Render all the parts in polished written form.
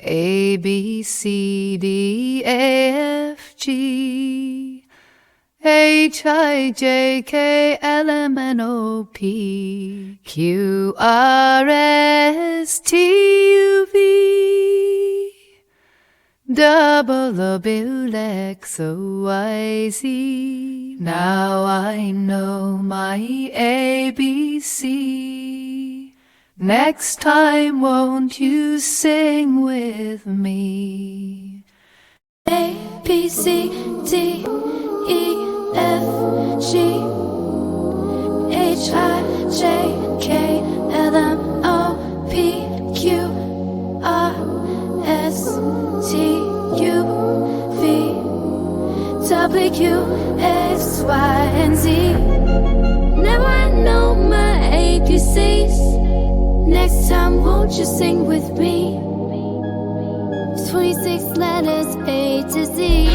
A, B, C, D, E, F, G, H, I, J, K, L, M, N, O, P, Q, R, S, T, U, V, W, X, O, Y, Z. Now I know my ABC. Next time won't you sing with me? A, B, C, D, E, F, G, H, I, J, K, L, M, O, P, Q, R, S, T, U, V, W, X, Y, and Z. Now I know my ABCs. Next time won't you sing with me? 26 letters A to Z.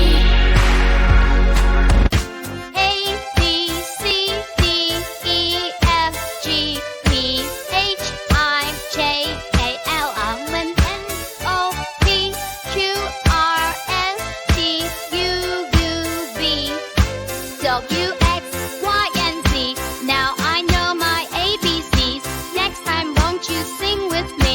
Sing with me.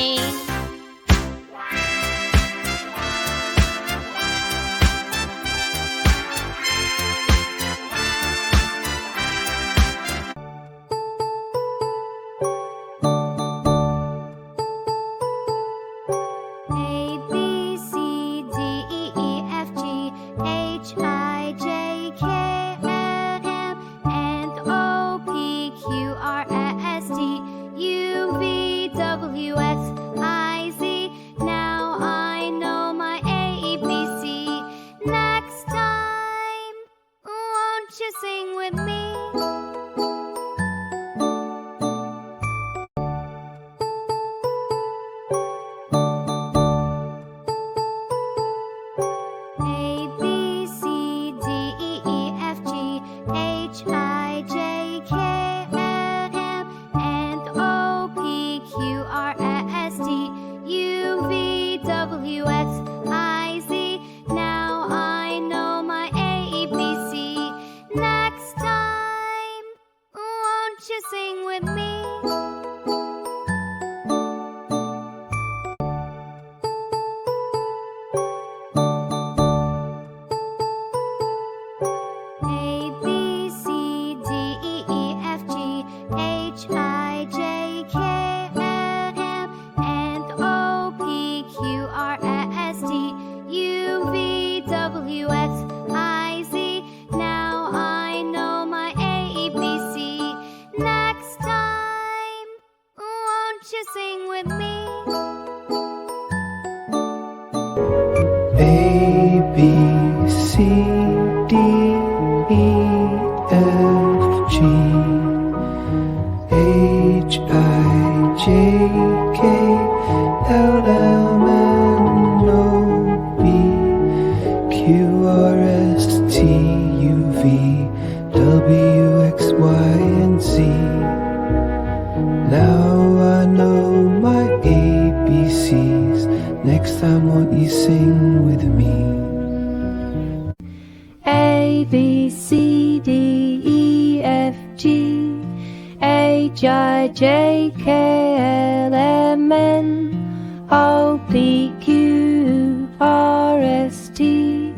A, B, C, D, E, F, G, H, I, J, K, L, M, and O, P, Q, R, S, T, U, V, W, X, I, Z. Now I know my ABC. Next time, won't you sing with me? A, B, C, D, E, F, G, H, I, J, K, L, M, and O, P, Q, R, S, T, U, V, W, X, I, Z. Now I know my ABC. Next time, won't you sing with me? A, B, C, D, E, F, G, H, I, J, K, L, M, N, O, P, Q, R, S, T, U, V, W, X, Y, and Z. Now I know my ABCs. Next time won't you sing with me? A, B, C, D, E, F, G, H, I, J, K, L, M, N, O, P, Q, R, S, T,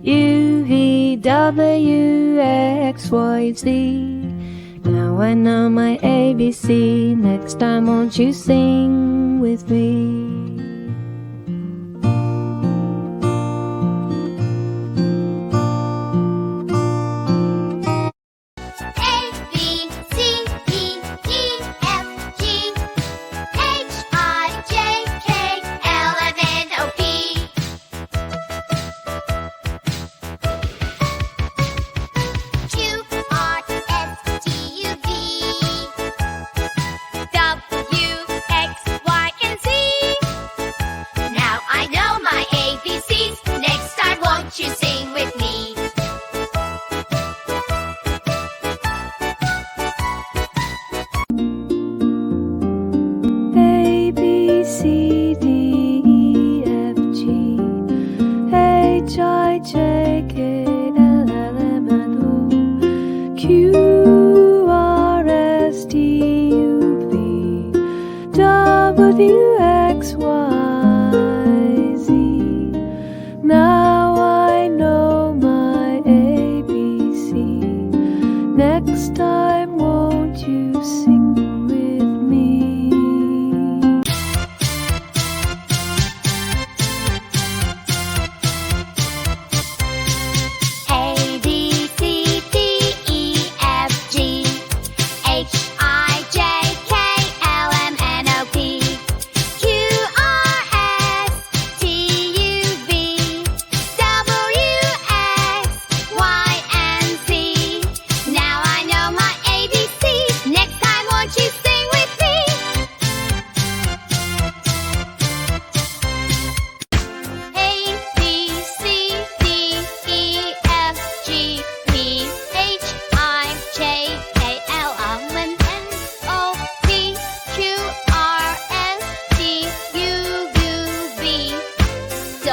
U, V, W, X, Y, Z. Now I know my ABC. Next time won't you sing with me? W, X, Y, and Z.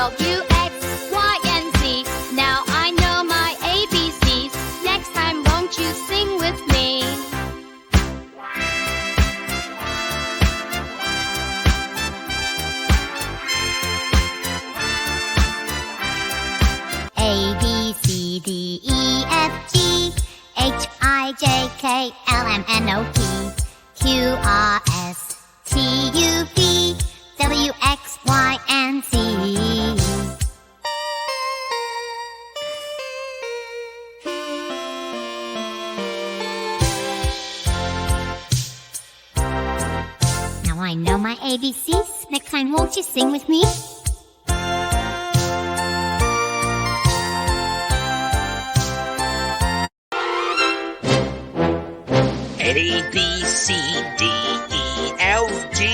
W, X, Y, and Z. Now I know my ABCs. Next time, won't you sing with me? A, B, C, D, E, F, G, H, I, J, K, L, M, N, O, P, Q, R, S, T, U, V, W, X, Y, and Z. Now I know my ABCs. Next time, won't you sing with me? A, B, C, D, E, F, G,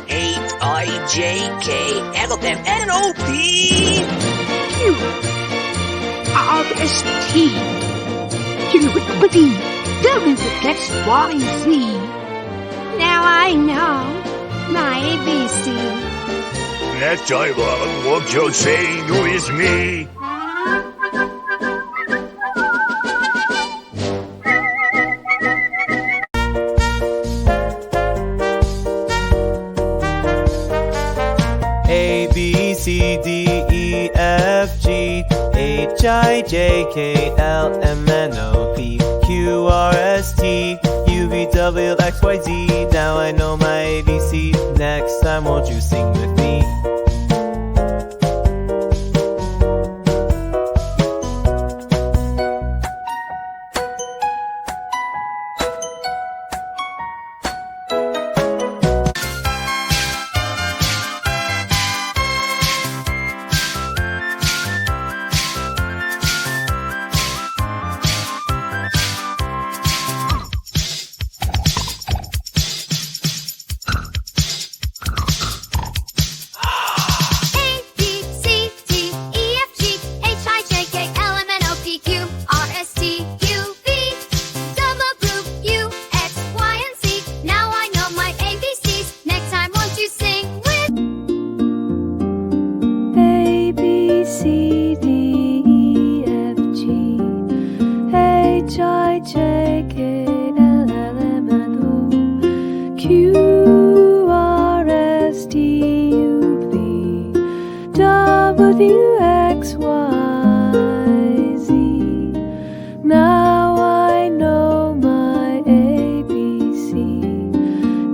H, I, J, K, L, M, N, O, P, Q, R, S, T, U, V, W, X, Y, Z. Now I know my ABC. Next time, won't you sing with me? A, B, C, D, E, F, G, H, I, J, K, L, M, N, O, P, Q, R, S, T, U, V, W, X, Y, Z. Now I know my ABC. Next time, won't you sing with me?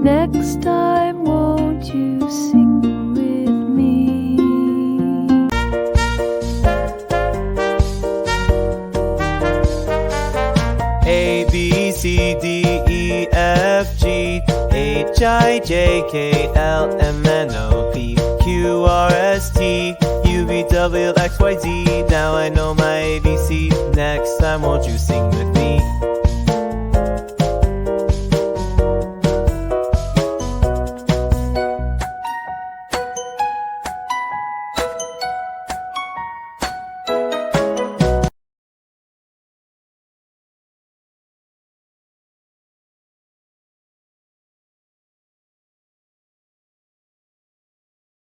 Next time, won't you sing with me? A, B, C, D, E, F, G, H, I, J, K, L, M, N, O, P, Q, R, S, T, U, V, W, X, Y, Z. Now I know my ABC. Next time, won't you sing with me?